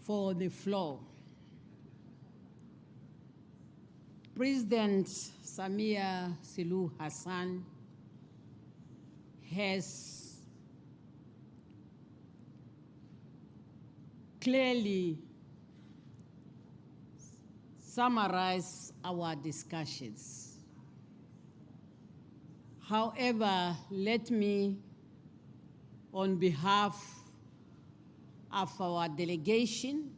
for the floor. President Samia Suluhu Hassan has clearly summarized our discussions. However, let me, on behalf of our delegation,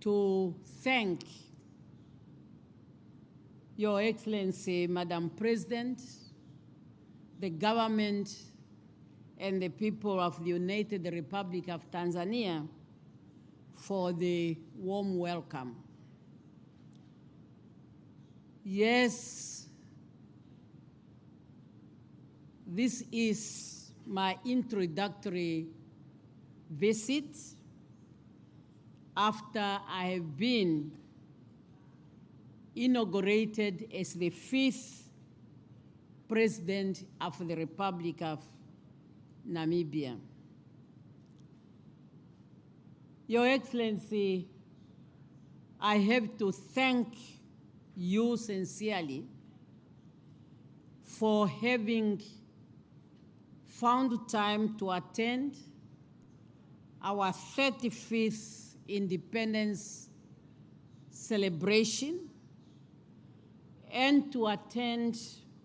to thank Your Excellency, Madam President, the government, and the people of the United Republic of Tanzania for the warm welcome. Yes, this is my introductory visit after I have been inaugurated as the 5th President of the Republic of Namibia. Your Excellency, I have to thank you sincerely for having found time to attend our 35th independence celebration and to attend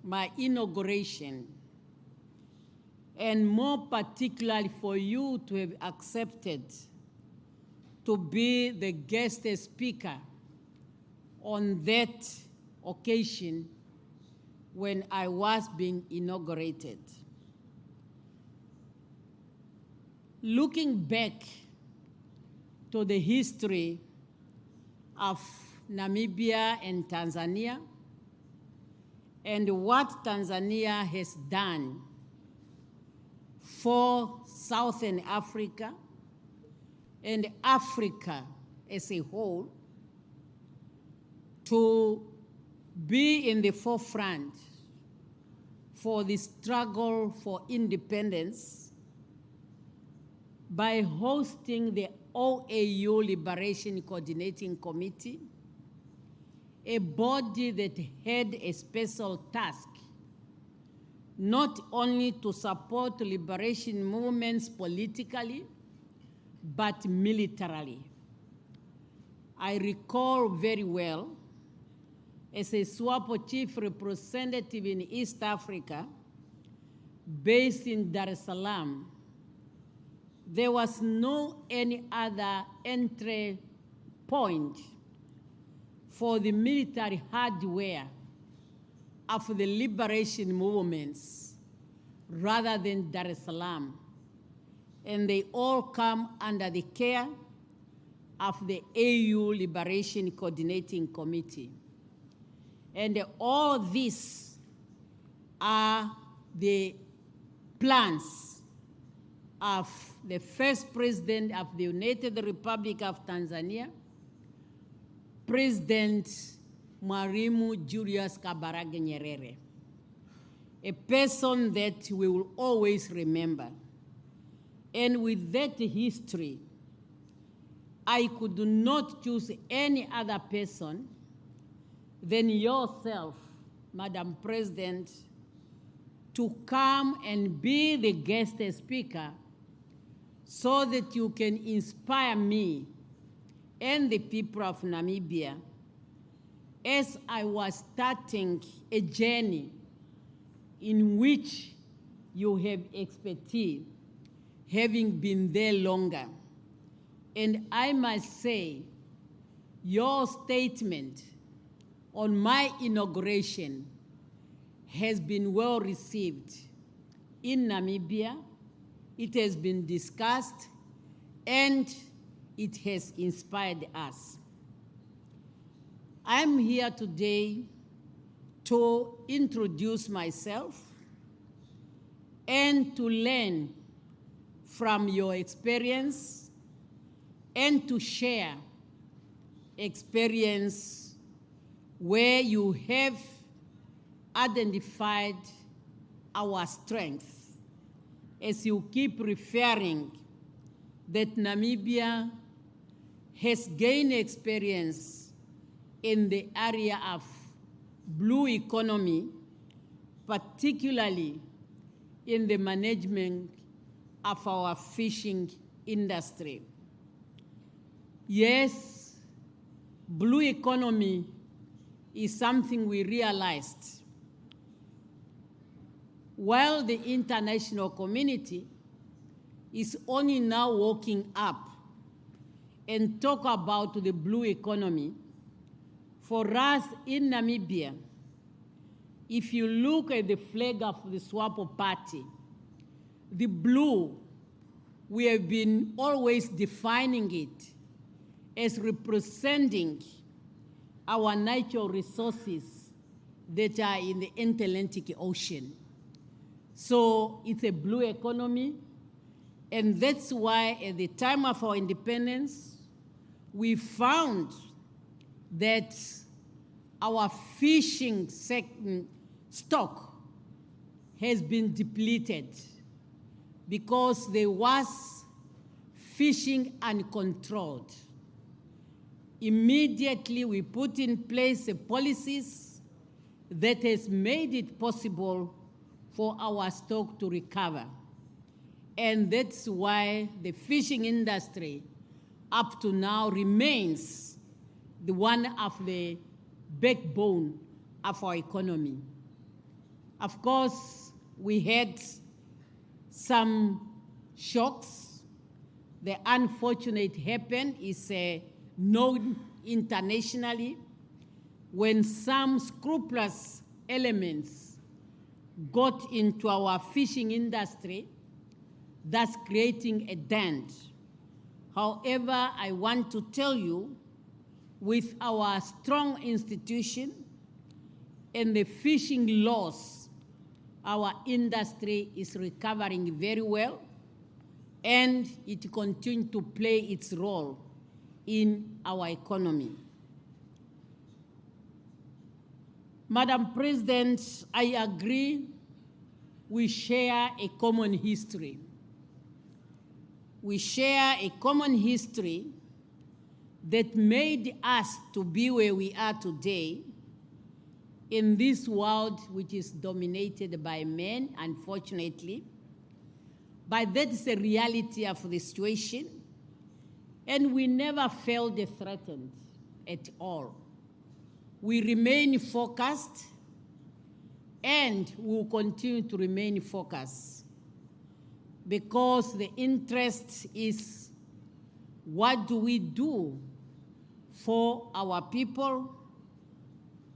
my inauguration, and more particularly for you to have accepted to be the guest speaker on that occasion when I was being inaugurated. Looking back to the history of Namibia and Tanzania and what Tanzania has done for Southern Africa and Africa as a whole, to be in the forefront for the struggle for independence by hosting the OAU Liberation Coordinating Committee, a body that had a special task not only to support liberation movements politically, but militarily. I recall very well, as a SWAPO chief representative in East Africa, based in Dar es Salaam, there was no any other entry point for the military hardware of the liberation movements rather than Dar es Salaam. And they all come under the care of the AU Liberation Coordinating Committee. And all these are the plans of the first president of the United Republic of Tanzania, President Mwalimu Julius Kambarage Nyerere, a person that we will always remember. And with that history, I could not choose any other person than yourself, Madam President, to come and be the guest speaker so that you can inspire me and the people of Namibia as I was starting a journey in which you have expertise, having been there longer. And I must say, your statement on my inauguration has been well received in Namibia. It has been discussed, and it has inspired us. I'm here today to introduce myself and to learn from your experience and to share experience where you have identified our strengths. As you keep referring that Namibia has gained experience in the area of blue economy, particularly in the management of our fishing industry. Yes, blue economy is something we realized. While the international community is only now waking up and talk about the blue economy, for us in Namibia, if you look at the flag of the SWAPO party, the blue, we have been always defining it as representing our natural resources that are in the Atlantic Ocean. So it's a blue economy, and that's why at the time of our independence, we found that our fishing stock has been depleted because there was fishing uncontrolled. Immediately, we put in place policies that has made it possible for our stock to recover. And that's why the fishing industry up to now remains the one of the backbone of our economy. Of course, we had some shocks. The unfortunate happened is known internationally when some scrupulous elements got into our fishing industry, thus creating a dent. However, I want to tell you, with our strong institution and the fishing laws, our industry is recovering very well, and it continues to play its role in our economy. Madam President, I agree we share a common history. We share a common history that made us to be where we are today in this world which is dominated by men, unfortunately. But that's the reality of the situation, and we never felt threatened at all. We remain focused, and we will continue to remain focused because the interest is, what do we do for our people,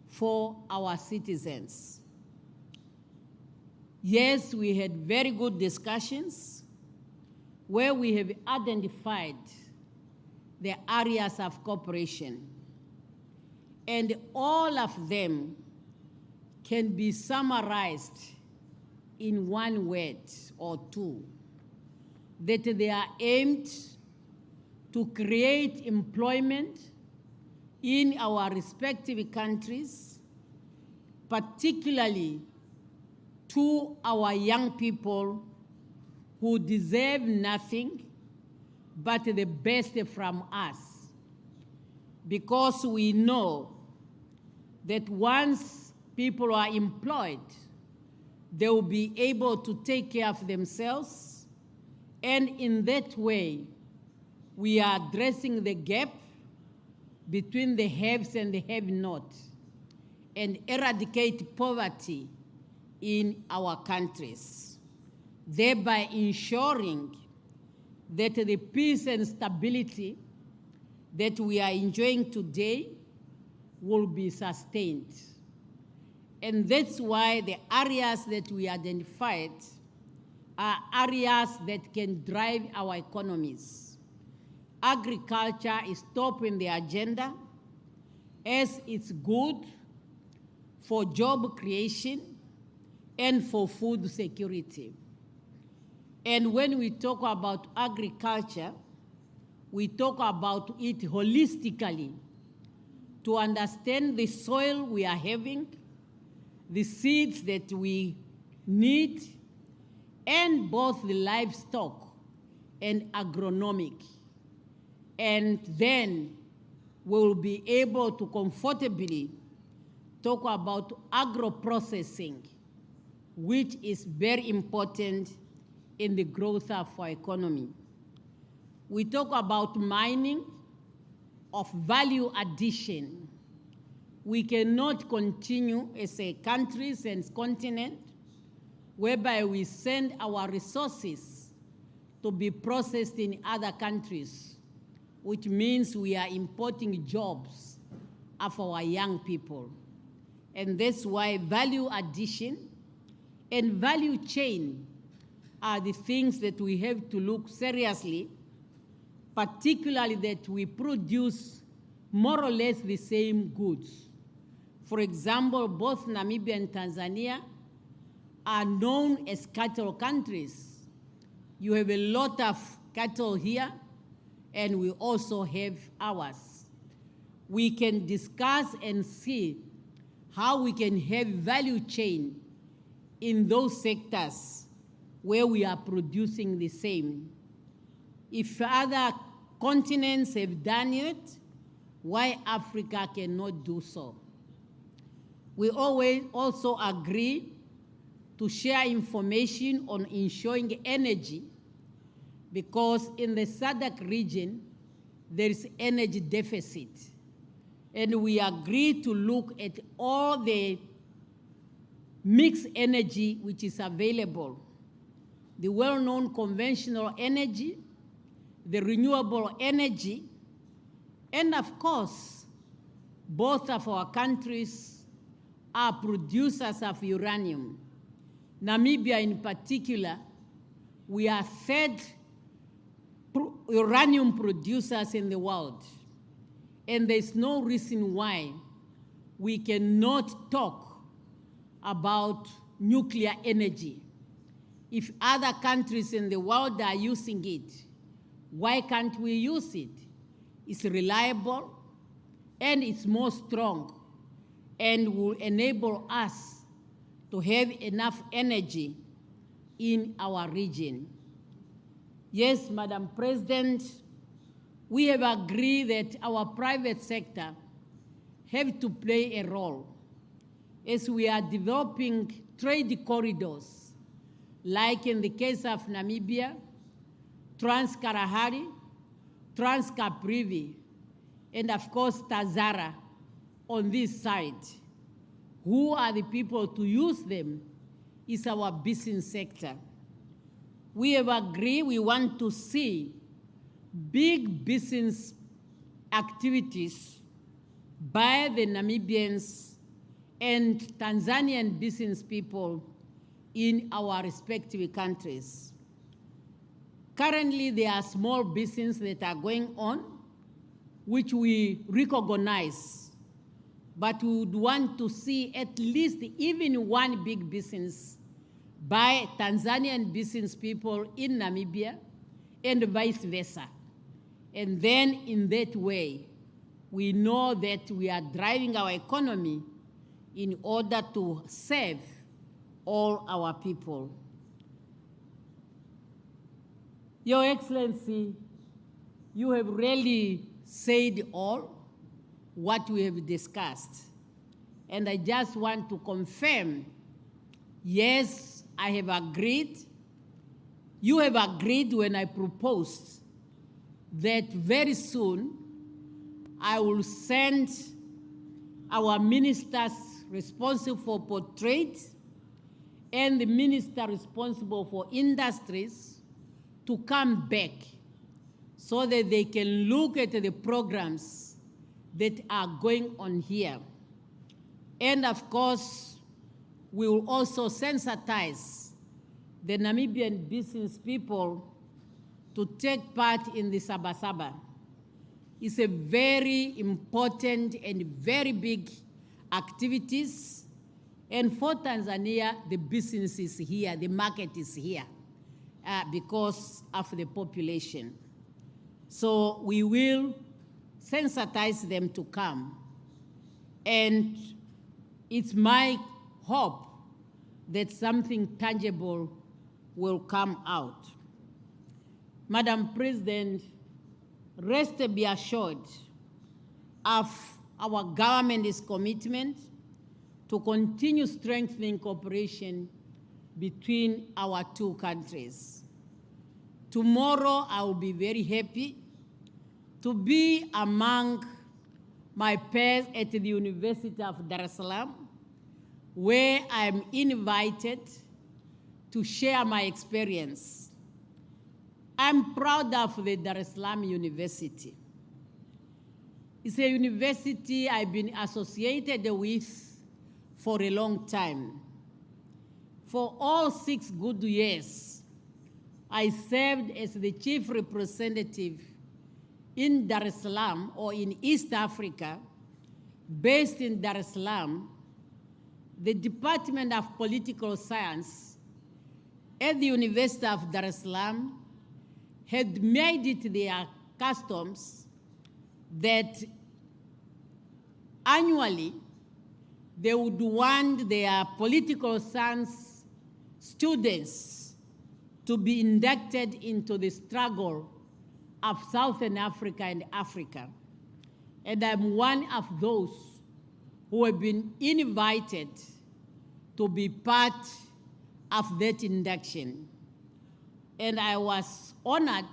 for our citizens? Yes, we had very good discussions where we have identified the areas of cooperation, and all of them can be summarized in one word or two, that they are aimed to create employment in our respective countries, particularly to our young people who deserve nothing but the best from us. Because we know that once people are employed, they will be able to take care of themselves, and in that way, we are addressing the gap between the haves and the have-nots and eradicate poverty in our countries, thereby ensuring that the peace and stability that we are enjoying today will be sustained. And that's why the areas that we identified are areas that can drive our economies. Agriculture is top in the agenda as it's good for job creation and for food security. And when we talk about agriculture, we talk about it holistically to understand the soil we are having, the seeds that we need, and both the livestock and agronomic. and then we'll be able to comfortably talk about agro-processing, which is very important in the growth of our economy. We talk about mining of value addition. We cannot continue as a country and continent whereby we send our resources to be processed in other countries, which means we are importing jobs of our young people. And that's why value addition and value chain are the things that we have to look seriously, particularly that we produce more or less the same goods. For example, both Namibia and Tanzania are known as cattle countries. You have a lot of cattle here, and we also have ours. We can discuss and see how we can have value chain in those sectors where we are producing the same. If other continents have done it, why Africa cannot do so? We always also agree to share information on ensuring energy, because in the SADC region, there is energy deficit. And we agree to look at all the mixed energy which is available, the well-known conventional energy, the renewable energy, and of course, both of our countries are producers of uranium. Namibia in particular, we are third uranium producers in the world. And there's no reason why we cannot talk about nuclear energy. If other countries in the world are using it, why can't we use it? It's reliable and it's more strong and will enable us to have enough energy in our region. Yes, Madam President, we have agreed that our private sector have to play a role as we are developing trade corridors, like in the case of Namibia, Trans-Kalahari, Trans-Caprivi, and of course Tazara on this side. Who are the people to use them is our business sector. We have agreed we want to see big business activities by the Namibians and Tanzanian business people in our respective countries. Currently, there are small businesses that are going on, which we recognize, but we would want to see at least even one big business by Tanzanian business people in Namibia and vice versa. And then in that way, we know that we are driving our economy in order to serve all our people. Your Excellency, you have really said all what we have discussed. And I just want to confirm, yes, I have agreed. You have agreed when I proposed that very soon I will send our ministers responsible for portrait and the minister responsible for industries to come back so that they can look at the programs that are going on here. And of course, we will also sensitize the Namibian business people to take part in the Sabasaba. It's a very important and very big activities. And for Tanzania, the business is here, the market is here because of the population. So we will sensitize them to come. And it's my hope that something tangible will come out. Madam President, rest be assured of our government's commitment to continue strengthening cooperation between our two countries. Tomorrow, I will be very happy to be among my peers at the University of Dar es Salaam, where I am invited to share my experience. I'm proud of the Dar es Salaam University. It's a university I've been associated with for a long time. For all 6 good years, I served as the chief representative in Dar es Salaam, or in East Africa, based in Dar es Salaam. The Department of Political Science at the University of Dar es Salaam had made it their customs that annually they would want their political science students to be inducted into the struggle of Southern Africa and Africa. And I'm one of those who have been invited to be part of that induction. And I was honored,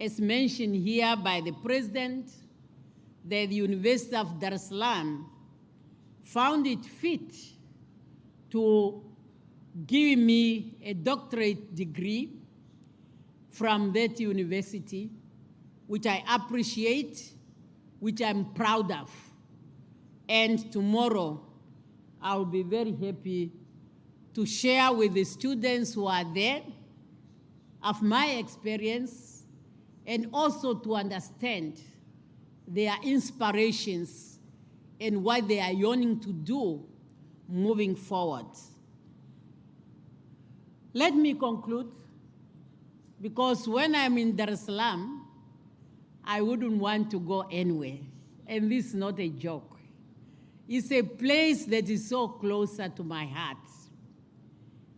as mentioned here by the President, that the University of Dar es Salaam found it fit to give me a doctorate degree from that university, which I appreciate, which I'm proud of. And tomorrow, I'll be very happy to share with the students who are there of my experience, and also to understand their inspirations and what they are yearning to do moving forward. Let me conclude, because when I'm in Dar es Salaam, I wouldn't want to go anywhere. And this is not a joke. It's a place that is so closer to my heart.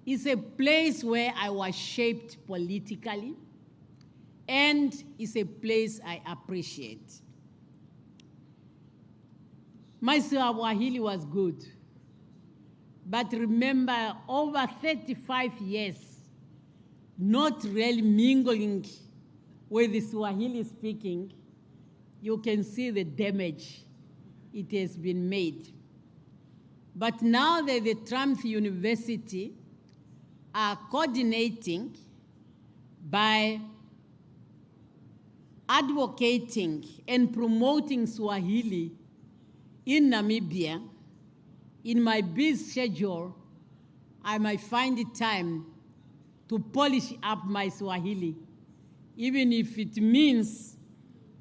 It's a place where I was shaped politically, and it's a place I appreciate. My Swahili was good, but remember, over 35 years, not really mingling with the Swahili speaking, you can see the damage it has been made. But now that the Trump University are coordinating by advocating and promoting Swahili in Namibia, in my busy schedule, I might find the time to polish up my Swahili, even if it means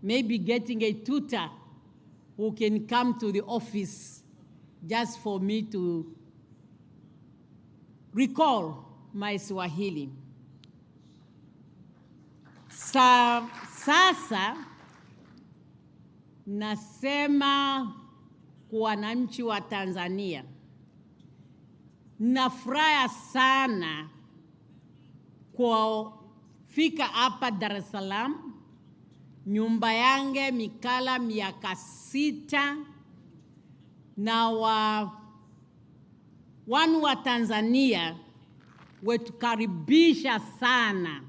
maybe getting a tutor who can come to the office just for me to recall my Swahili. Sasa nasema kwa wananchi wa Tanzania, nafurahi sana kwa fika hapa Dar es Salaam. Nyumba yange mikala miaka 6, na wanu wa Tanzania wetukaribisha sana.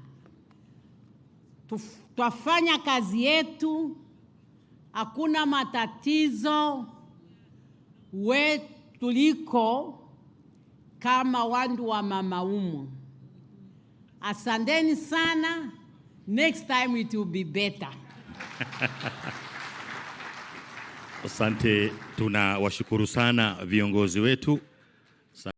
Twafanya kazi yetu, hakuna matatizo, tuliko kama wandu wa mama umu. Asanteni sana. Next time it will be better. Asante, tunawashukuru sana viongozi wetu.